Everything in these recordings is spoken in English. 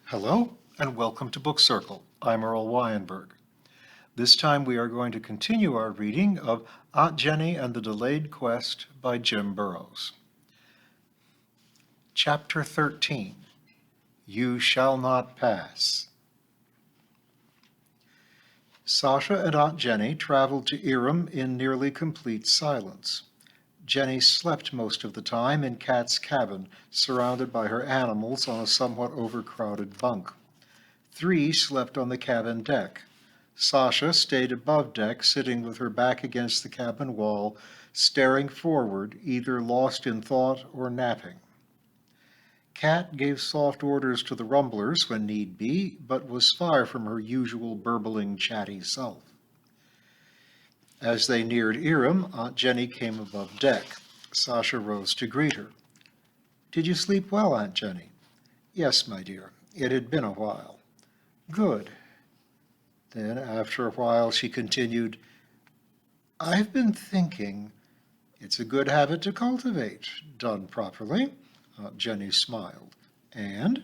Hello, and welcome to Book Circle. I'm Earl Wyenberg. This time we are going to continue our reading of Aunt Jenny and the Delayed Quest by Jim Burroughs. Chapter 13, You Shall Not Pass. Sasha and Aunt Jenny traveled to Irem in nearly complete silence. Jenny slept most of the time in Kat's cabin, surrounded by her animals on a somewhat overcrowded bunk. 3 slept on the cabin deck. Sasha stayed above deck, sitting with her back against the cabin wall, staring forward, either lost in thought or napping. Kat gave soft orders to the rumblers when need be, but was far from her usual burbling, chatty self. As they neared Irem, Aunt Jenny came above deck. Sasha rose to greet her. "Did you sleep well, Aunt Jenny?" "Yes, my dear. It had been a while." "Good." Then, after a while, she continued, "I've been thinking. It's a good habit to cultivate, done properly." Aunt Jenny smiled. "And?"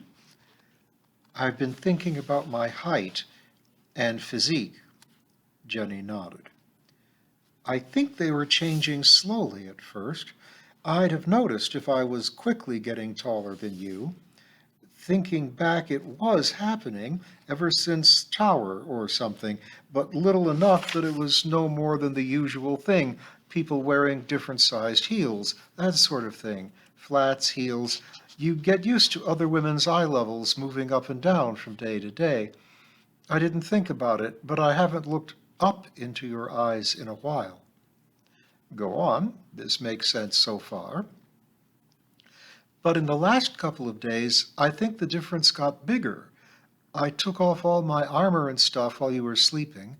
"I've been thinking about my height and physique." Jenny nodded. "I think they were changing slowly at first. I'd have noticed if I was quickly getting taller than you. Thinking back, it was happening ever since Tower or something, but little enough that it was no more than the usual thing, people wearing different-sized heels, that sort of thing, flats, heels. You get used to other women's eye levels moving up and down from day to day. I didn't think about it, but I haven't looked up into your eyes in a while." "Go on. This makes sense so far." "But in the last couple of days, I think the difference got bigger. I took off all my armor and stuff while you were sleeping.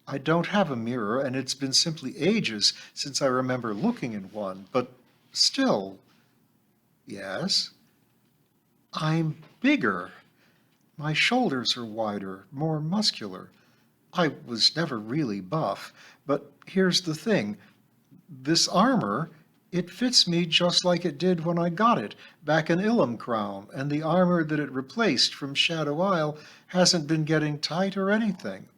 I don't have a mirror, and it's been simply ages since I remember looking in one, but still." "Yes?" "I'm bigger. My shoulders are wider, more muscular. I was never really buff, but here's the thing. This armor, it fits me just like it did when I got it back in Ilum Crown, and the armor that it replaced from Shadow Isle hasn't been getting tight or anything.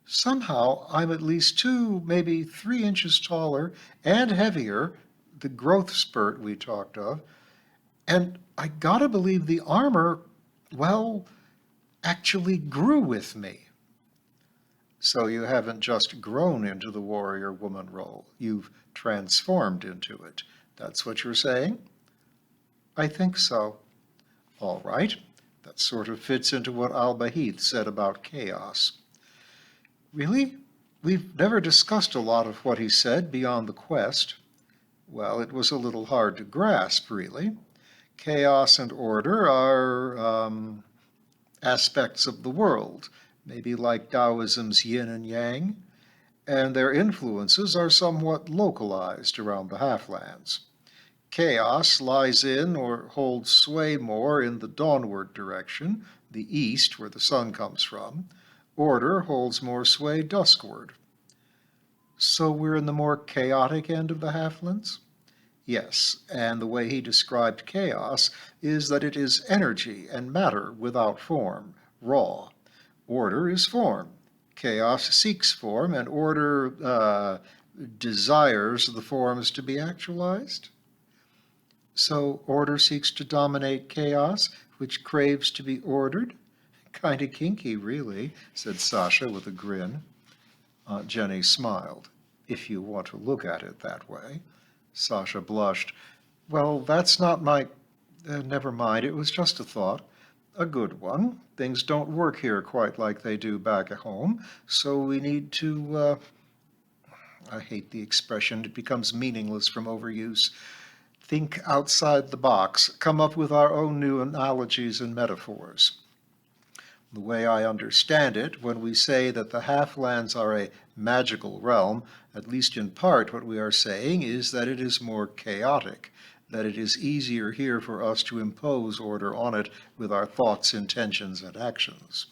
Somehow I'm at least 2, maybe 3 inches taller and heavier, the growth spurt we talked of, and I gotta believe the armor, well, actually grew with me." "So you haven't just grown into the warrior woman role, you've transformed into it. That's what you're saying?" "I think so." "All right. That sort of fits into what Alba Heath said about chaos." "Really? We've never discussed a lot of what he said beyond the quest." "Well, it was a little hard to grasp, really. Chaos and order are, aspects of the world, maybe like Taoism's yin and yang, and their influences are somewhat localized around the Halflands. Chaos lies in or holds sway more in the dawnward direction, the east where the sun comes from. Order holds more sway duskward." "So we're in the more chaotic end of the Halflands?" "Yes, and the way he described chaos is that it is energy and matter without form, raw. Order is form. Chaos seeks form, and order desires the forms to be actualized." "So order seeks to dominate chaos, which craves to be ordered? Kinda kinky, really," said Sasha with a grin. Aunt Jenny smiled. "If you want to look at it that way." Sasha blushed. "Well, that's not my... never mind, it was just a thought. A good one. Things don't work here quite like they do back at home, so we need to, I hate the expression, it becomes meaningless from overuse. Think outside the box, come up with our own new analogies and metaphors." The way I understand it, when we say that the Halflands are a magical realm, at least in part what we are saying is that it is more chaotic, that it is easier here for us to impose order on it with our thoughts, intentions, and actions.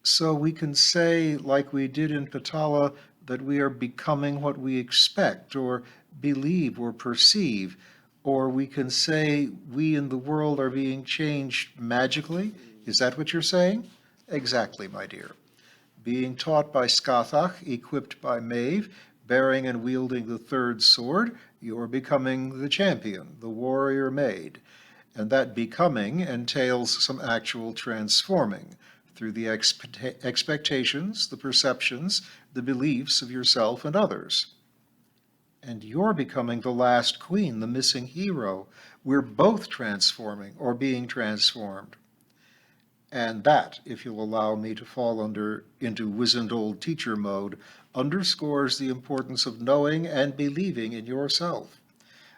So we can say, like we did in Patala, that we are becoming what we expect or believe or perceive, or we can say we in the world are being changed magically. Is that what you're saying? Exactly, my dear. Being taught by Skathach, equipped by Maeve, bearing and wielding the third sword, you're becoming the champion, the warrior maid. And that becoming entails some actual transforming through the expectations, the perceptions, the beliefs of yourself and others. And you're becoming the last queen, the missing hero. We're both transforming or being transformed. And that, if you'll allow me to fall into wizened old teacher mode, underscores the importance of knowing and believing in yourself.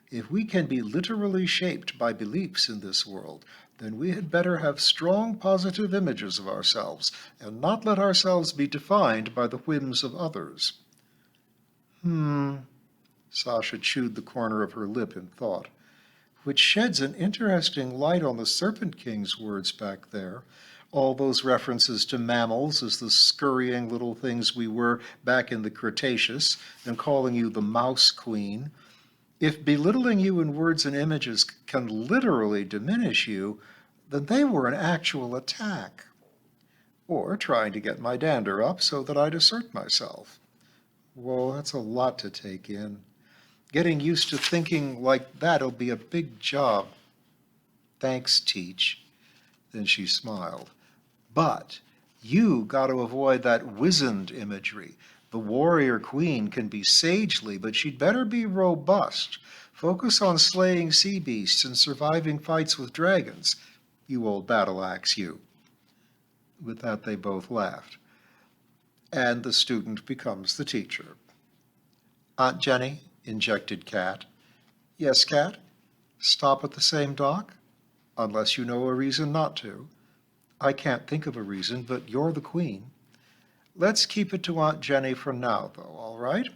If we can be literally shaped by beliefs in this world, then we had better have strong positive images of ourselves and not let ourselves be defined by the whims of others. Sasha chewed the corner of her lip in thought, which sheds an interesting light on the Serpent King's words back there. All those references to mammals as the scurrying little things we were back in the Cretaceous, and calling you the Mouse Queen. If belittling you in words and images can literally diminish you, then they were an actual attack. Or trying to get my dander up so that I'd assert myself. Whoa, that's a lot to take in. Getting used to thinking like that'll be a big job. Thanks, Teach. Then she smiled. But you got to avoid that wizened imagery. The warrior queen can be sagely, but she'd better be robust. Focus on slaying sea beasts and surviving fights with dragons. You old battle axe, you. With that, they both laughed. And the student becomes the teacher. Aunt Jenny, injected Kat. Yes, Kat? Stop at the same dock? Unless you know a reason not to. I can't think of a reason, but you're the queen. Let's keep it to Aunt Jenny for now, though, all right?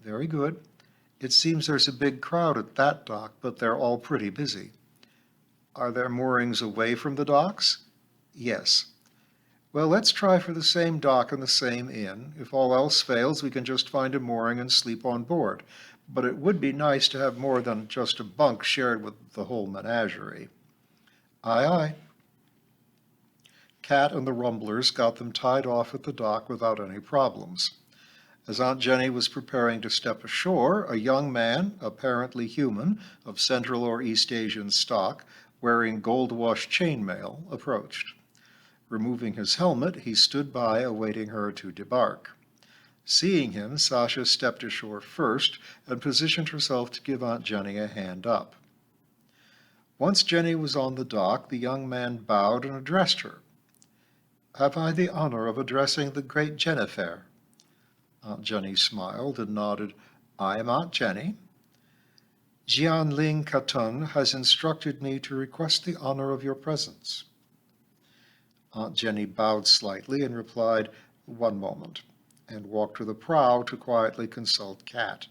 Very good. It seems there's a big crowd at that dock, but they're all pretty busy. Are there moorings away from the docks? Yes. Well, let's try for the same dock and the same inn. If all else fails, we can just find a mooring and sleep on board. But it would be nice to have more than just a bunk shared with the whole menagerie. Aye, aye. Kat and the Rumblers got them tied off at the dock without any problems. As Aunt Jenny was preparing to step ashore, a young man, apparently human, of Central or East Asian stock, wearing gold-washed chainmail, approached. Removing his helmet, he stood by, awaiting her to debark. Seeing him, Sasha stepped ashore first and positioned herself to give Aunt Jenny a hand up. Once Jenny was on the dock, the young man bowed and addressed her. Have I the honor of addressing the great Jennifer? Aunt Jenny smiled and nodded. I am Aunt Jenny. Jianling Katun has instructed me to request the honor of your presence. Aunt Jenny bowed slightly and replied, One moment, and walked to the prow to quietly consult Kat.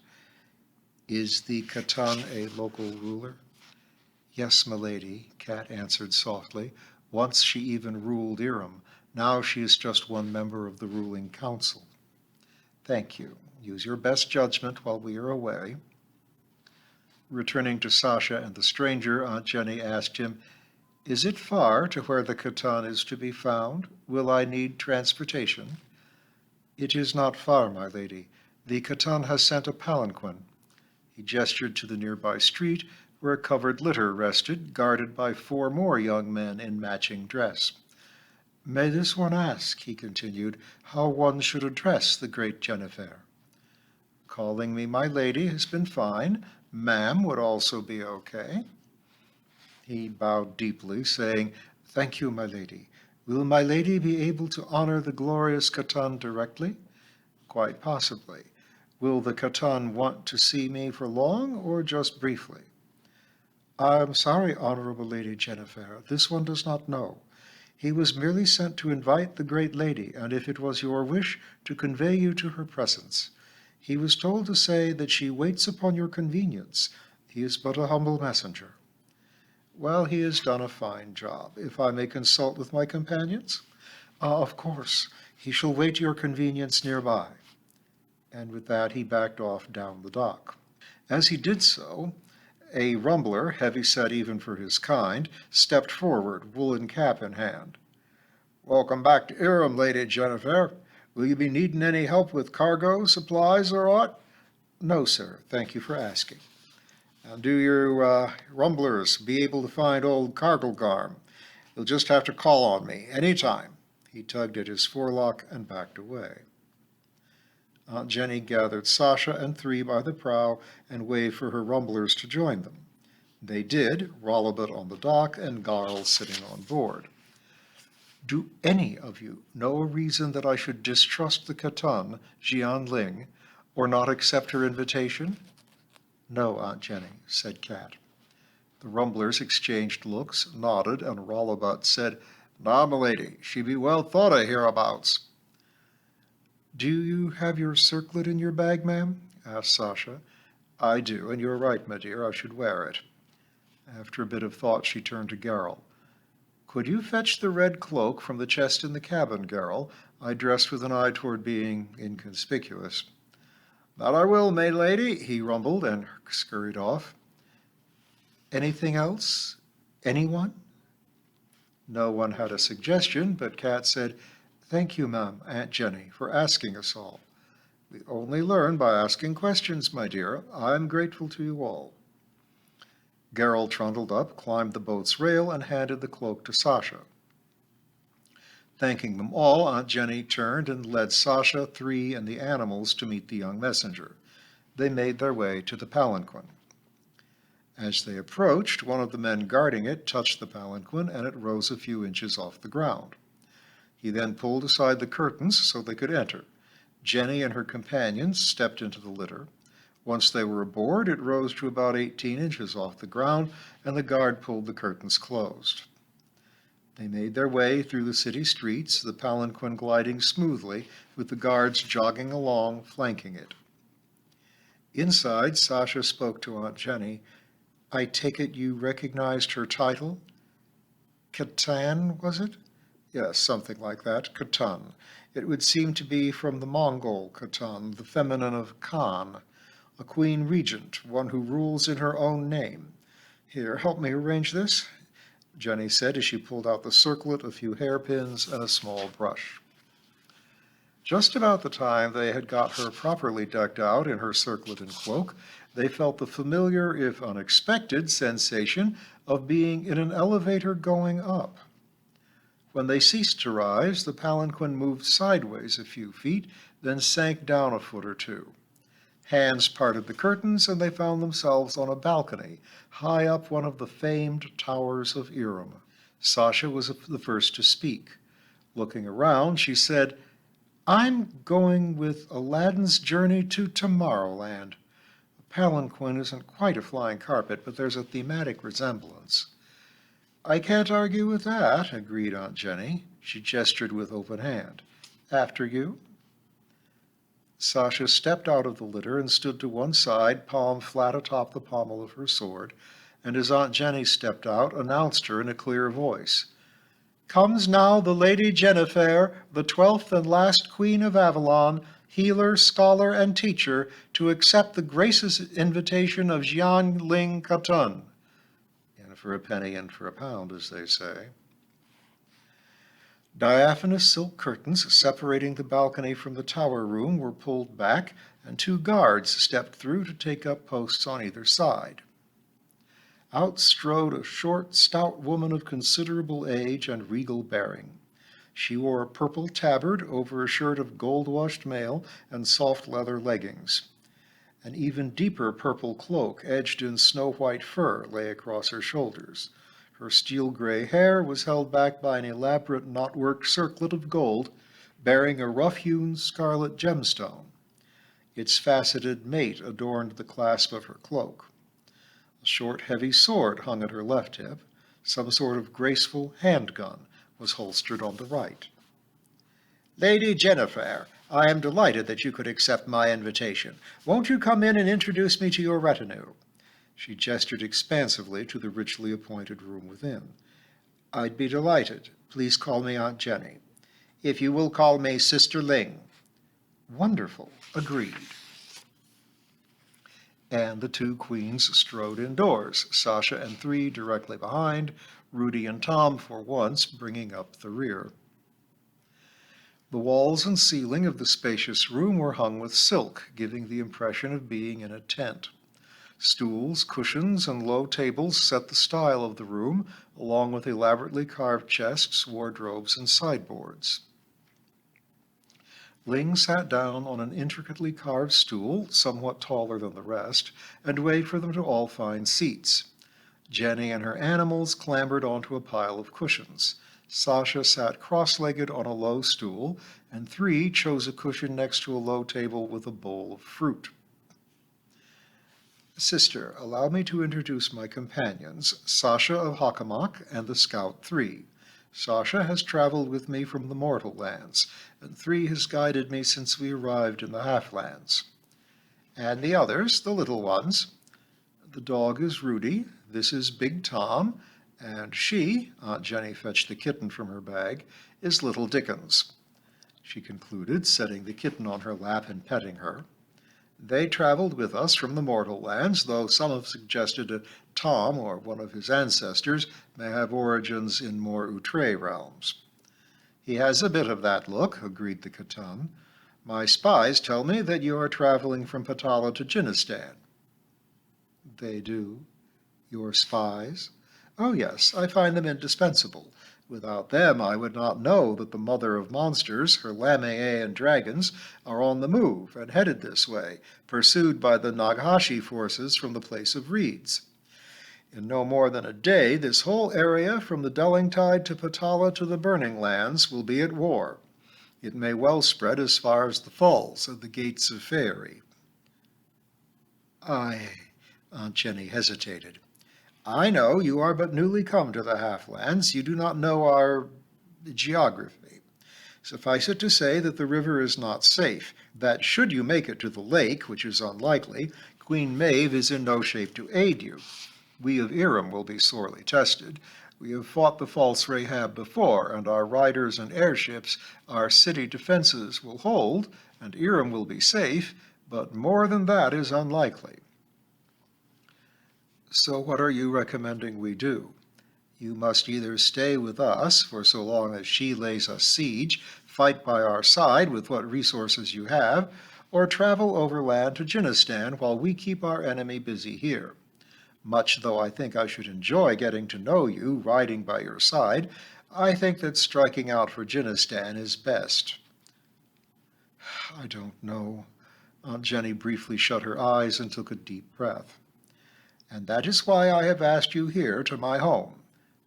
Is the Katun a local ruler? Yes, milady, Kat answered softly. Once she even ruled Irem. Now she is just one member of the ruling council. Thank you. Use your best judgment while we are away. Returning to Sasha and the stranger, Aunt Jenny asked him, Is it far to where the Katun is to be found? Will I need transportation? It is not far, my lady. The Katun has sent a palanquin. He gestured to the nearby street, where a covered litter rested, guarded by 4 more young men in matching dress. May this one ask, he continued, how one should address the great Jennifer? Calling me my lady has been fine. Ma'am would also be okay. He bowed deeply, saying, Thank you, my lady. Will my lady be able to honor the glorious Katun directly? Quite possibly. Will the Katun want to see me for long or just briefly? I'm sorry, Honorable Lady Jennifer, this one does not know. He was merely sent to invite the great lady, and if it was your wish, to convey you to her presence. He was told to say that she waits upon your convenience. He is but a humble messenger." "Well, he has done a fine job. If I may consult with my companions?" "Of course. He shall wait your convenience nearby." And with that he backed off down the dock. As he did so, a rumbler, heavy-set even for his kind, stepped forward, woolen cap in hand. "Welcome back to Irem, Lady Jennifer. Will you be needing any help with cargo, supplies, or aught?" "No, sir. Thank you for asking." "And do your rumblers be able to find old Carglegarm? You'll just have to call on me any time." He tugged at his forelock and backed away. Aunt Jenny gathered Sasha and 3 by the prow and waved for her rumblers to join them. They did, Rollibutt on the dock and Garl sitting on board. "Do any of you know a reason that I should distrust the Khatan, Jian Ling, or not accept her invitation?" "No, Aunt Jenny," said Kat. The rumblers exchanged looks, nodded, and Rollibutt said, "Na, m'lady, she be well thought of hereabouts." "Do you have your circlet in your bag, ma'am?" asked Sasha. "I do, and you're right, my dear, I should wear it." After a bit of thought, she turned to Geralt. "Could you fetch the red cloak from the chest in the cabin, Geralt? I dressed with an eye toward being inconspicuous." "That I will, my lady," he rumbled, and scurried off. "Anything else? Anyone?" No one had a suggestion, but Kat said, "Thank you, ma'am, Aunt Jenny, for asking us all." "We only learn by asking questions, my dear. I'm grateful to you all." Geralt trundled up, climbed the boat's rail, and handed the cloak to Sasha. Thanking them all, Aunt Jenny turned and led Sasha, 3, and the animals to meet the young messenger. They made their way to the palanquin. As they approached, one of the men guarding it touched the palanquin, and it rose a few inches off the ground. He then pulled aside the curtains so they could enter. Jenny and her companions stepped into the litter. Once they were aboard, it rose to about 18 inches off the ground, and the guard pulled the curtains closed. They made their way through the city streets, the palanquin gliding smoothly, with the guards jogging along, flanking it. Inside, Sasha spoke to Aunt Jenny. "I take it you recognized her title?" "Khatan, was it?" "Yes, something like that. Khatan. It would seem to be from the Mongol Khatan, the feminine of Khan. A queen regent, one who rules in her own name. Here, help me arrange this," Jenny said as she pulled out the circlet, a few hairpins, and a small brush. Just about the time they had got her properly decked out in her circlet and cloak, they felt the familiar, if unexpected, sensation of being in an elevator going up. When they ceased to rise, the palanquin moved sideways a few feet, then sank down a foot or two. Hands parted the curtains, and they found themselves on a balcony, high up one of the famed towers of Irem. Sasha was the first to speak. Looking around, she said, "I'm going with Aladdin's journey to Tomorrowland. A palanquin isn't quite a flying carpet, but there's a thematic resemblance." "I can't argue with that," agreed Aunt Jenny. She gestured with open hand. "After you." Sasha stepped out of the litter and stood to one side, palm flat atop the pommel of her sword, and as Aunt Jenny stepped out, announced her in a clear voice. "Comes now the Lady Jennifer, the 12th and last Queen of Avalon, healer, scholar, and teacher, to accept the gracious invitation of Jian Ling Khatan." In for a penny, in for a pound, as they say. Diaphanous silk curtains separating the balcony from the tower room were pulled back, and 2 guards stepped through to take up posts on either side. Out strode a short, stout woman of considerable age and regal bearing. She wore a purple tabard over a shirt of gold-washed mail and soft leather leggings. An even deeper purple cloak, edged in snow-white fur, lay across her shoulders. Her steel-gray hair was held back by an elaborate knot-worked circlet of gold, bearing a rough-hewn scarlet gemstone. Its faceted mate adorned the clasp of her cloak. A short, heavy sword hung at her left hip, some sort of graceful handgun, was holstered on the right. Lady Jennifer, I am delighted that you could accept my invitation. Won't you come in and introduce me to your retinue? She gestured expansively to the richly appointed room within. I'd be delighted. Please call me Aunt Jenny. If you will call me Sister Ling. Wonderful. Agreed. And the two queens strode indoors, Sasha and three directly behind, Rudy and Tom for once bringing up the rear. The walls and ceiling of the spacious room were hung with silk, giving the impression of being in a tent. Stools, cushions, and low tables set the style of the room, along with elaborately carved chests, wardrobes, and sideboards. Ling sat down on an intricately carved stool, somewhat taller than the rest, and waited for them to all find seats. Jenny and her animals clambered onto a pile of cushions. Sasha sat cross-legged on a low stool, and three chose a cushion next to a low table with a bowl of fruit. Sister, allow me to introduce my companions, Sasha of Hakamak and the Scout 3. Sasha has traveled with me from the mortal lands, and 3 has guided me since we arrived in the Halflands. And the others, the little ones. The dog is Rudy, this is Big Tom, and she, Aunt Jenny fetched the kitten from her bag, is Little Dickens. She concluded, setting the kitten on her lap and petting her. They traveled with us from the mortal lands, though some have suggested that Tom, or one of his ancestors, may have origins in more outre realms. He has a bit of that look, agreed the Khatan. My spies tell me that you are traveling from Patala to Jinnistan. They do. Your spies? Oh yes, I find them indispensable. Without them, I would not know that the mother of monsters, her Lamee and dragons, are on the move and headed this way, pursued by the Naghashi forces from the place of reeds. In no more than a day, this whole area from the Delling Tide to Patala to the Burning Lands will be at war. It may well spread as far as the falls at the gates of Faerie. Aunt Jenny hesitated. I know you are but newly come to the Halflands. You do not know our geography. Suffice it to say that the river is not safe, that should you make it to the lake, which is unlikely, Queen Maeve is in no shape to aid you. We of Irem will be sorely tested. We have fought the false Rahab before, and our riders and airships, our city defenses will hold, and Irem will be safe, but more than that is unlikely. So what are you recommending we do? You must either stay with us for so long as she lays us siege, fight by our side with what resources you have, or travel overland to Jinnistan while we keep our enemy busy here. Much though I think I should enjoy getting to know you, riding by your side, I think that striking out for Jinnistan is best. I don't know. Aunt Jenny briefly shut her eyes and took a deep breath. And that is why I have asked you here to my home.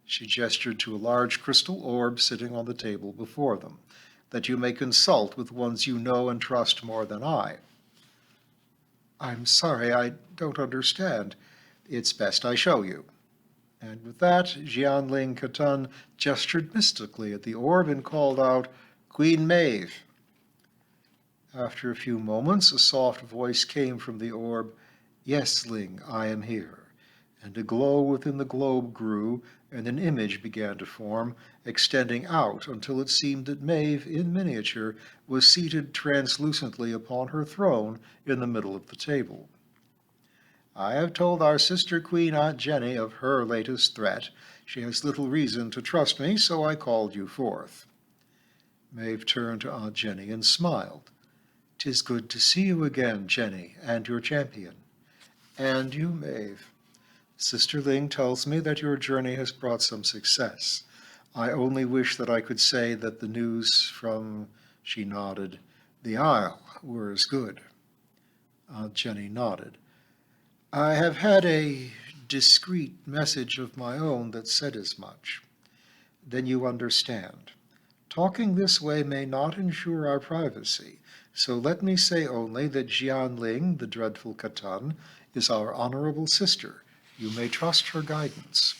She gestured to a large crystal orb sitting on the table before them, that you may consult with ones you know and trust more than I. I'm sorry, I don't understand. It's best I show you. And with that, Jianling Khatan gestured mystically at the orb and called out, Queen Maeve. After a few moments, a soft voice came from the orb, Yes, Ling, I am here. And a glow within the globe grew, and an image began to form, extending out until it seemed that Maeve, in miniature, was seated translucently upon her throne in the middle of the table. I have told our sister queen Aunt Jenny of her latest threat. She has little reason to trust me, so I called you forth. Maeve turned to Aunt Jenny and smiled. 'Tis good to see you again, Jenny, and your champion. And you, Maeve. Sister Ling tells me that your journey has brought some success. I only wish that I could say that the news from, she nodded, the Isle were as good. Aunt Jenny nodded. I have had a discreet message of my own that said as much. Then you understand. Talking this way may not ensure our privacy, so let me say only that Jianling, the dreadful Khatan, is our honorable sister. You may trust her guidance.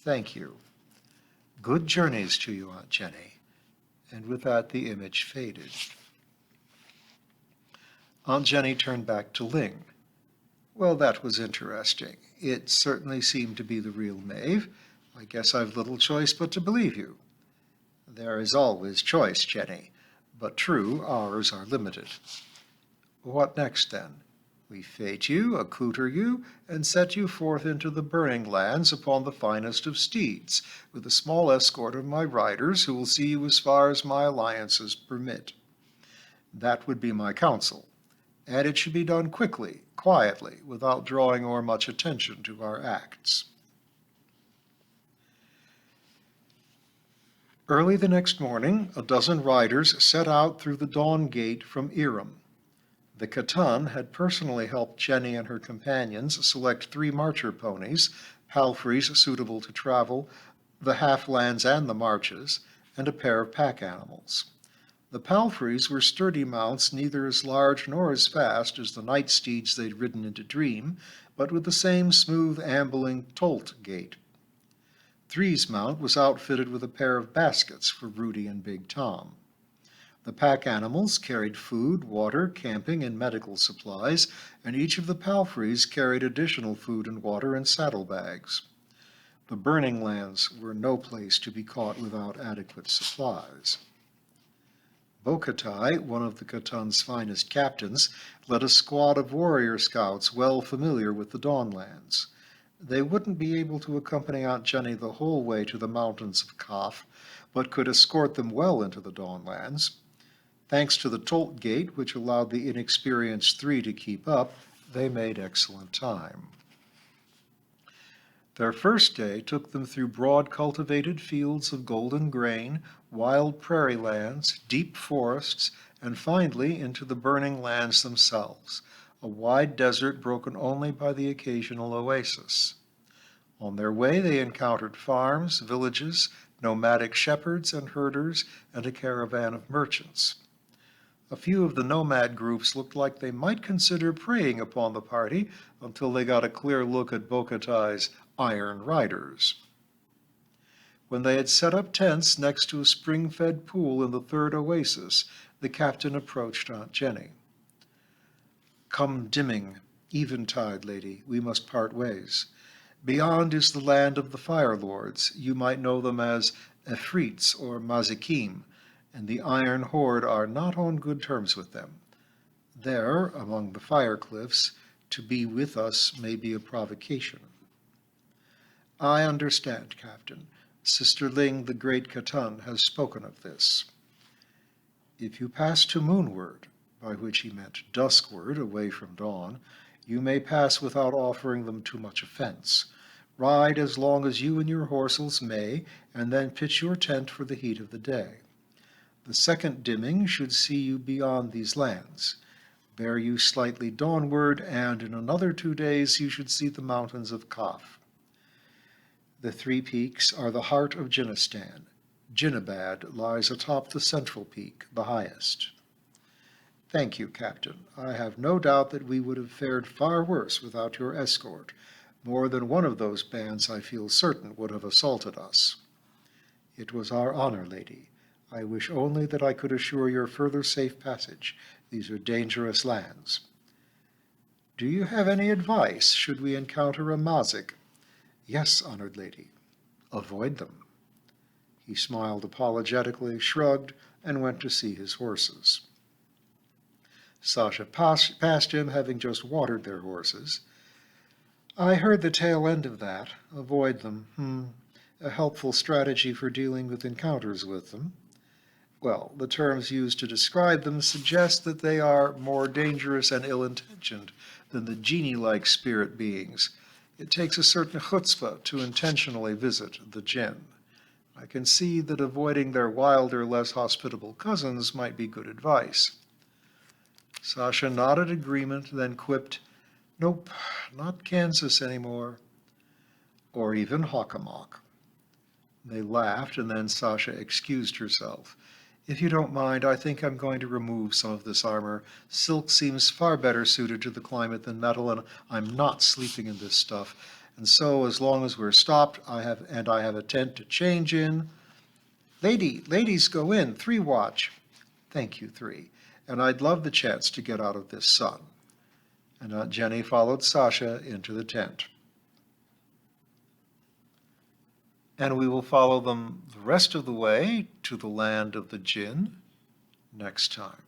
Thank you. Good journeys to you, Aunt Jenny. And with that, the image faded. Aunt Jenny turned back to Ling. Well, that was interesting. It certainly seemed to be the real Maeve. I guess I've little choice but to believe you. There is always choice, Jenny, but true, ours are limited. What next, then? We fate you, accoutre you, and set you forth into the burning lands upon the finest of steeds, with a small escort of my riders who will see you as far as my alliances permit. That would be my counsel, and it should be done quickly, quietly, without drawing o'er much attention to our acts. Early the next morning, a dozen riders set out through the dawn gate from Irem. The Khatan had personally helped Jenny and her companions select 3 marcher ponies, palfreys suitable to travel the halflands and the marches, and a pair of pack animals. The palfreys were sturdy mounts, neither as large nor as fast as the night steeds they'd ridden into Dream, but with the same smooth, ambling tolt gait. Three's mount was outfitted with a pair of baskets for Rudy and Big Tom. The pack animals carried food, water, camping, and medical supplies, and each of the palfreys carried additional food and water in saddlebags. The burning lands were no place to be caught without adequate supplies. Bokatai, one of the Khatan's finest captains, led a squad of warrior scouts well familiar with the Dawnlands. They wouldn't be able to accompany Aunt Jenny the whole way to the mountains of Kaf, but could escort them well into the Dawnlands. Thanks to the tolt gate, which allowed the inexperienced 3 to keep up, they made excellent time. Their first day took them through broad cultivated fields of golden grain, wild prairie lands, deep forests, and finally into the burning lands themselves, a wide desert broken only by the occasional oasis. On their way they encountered farms, villages, nomadic shepherds and herders, and a caravan of merchants. A few of the nomad groups looked like they might consider preying upon the party until they got a clear look at Bokatai's Iron Riders. When they had set up tents next to a spring-fed pool in the 3rd oasis, the captain approached Aunt Jenny. Come dimming, eventide, lady, we must part ways. Beyond is the land of the Fire Lords. You might know them as Efreets or Mazikim, and the Iron Horde are not on good terms with them. There, among the fire cliffs, to be with us may be a provocation. I understand, Captain. Sister Ling, the great Khatan, has spoken of this. If you pass to moonward, by which he meant duskward, away from dawn, you may pass without offering them too much offense. Ride as long as you and your horses may, and then pitch your tent for the heat of the day. The second dimming should see you beyond these lands. Bear you slightly dawnward, and in another 2 days you should see the mountains of Kaf. The 3 peaks are the heart of Jinnistan. Jinnabad lies atop the central peak, the highest. Thank you, Captain. I have no doubt that we would have fared far worse without your escort. More than one of those bands, I feel certain, would have assaulted us. It was our honor, lady. I wish only that I could assure your further safe passage. These are dangerous lands. Do you have any advice should we encounter a Mazik? Yes, honored lady. Avoid them. He smiled apologetically, shrugged, and went to see his horses. Sasha passed him, having just watered their horses. I heard the tail end of that. Avoid them. A helpful strategy for dealing with encounters with them. Well, the terms used to describe them suggest that they are more dangerous and ill-intentioned than the genie-like spirit beings. It takes a certain chutzpah to intentionally visit the jinn. I can see that avoiding their wilder, less hospitable cousins might be good advice. Sasha nodded agreement, then quipped, Nope, not Kansas anymore. Or even Hockomock. They laughed, and then Sasha excused herself. If you don't mind, I think I'm going to remove some of this armor. Silk seems far better suited to the climate than metal, and I'm not sleeping in this stuff. And so as long as we're stopped, I have a tent to change in. Ladies go in, 3 watch. Thank you, 3. And I'd love the chance to get out of this sun. And Aunt Jenny followed Sasha into the tent. And we will follow them the rest of the way to the land of the Jinn next time.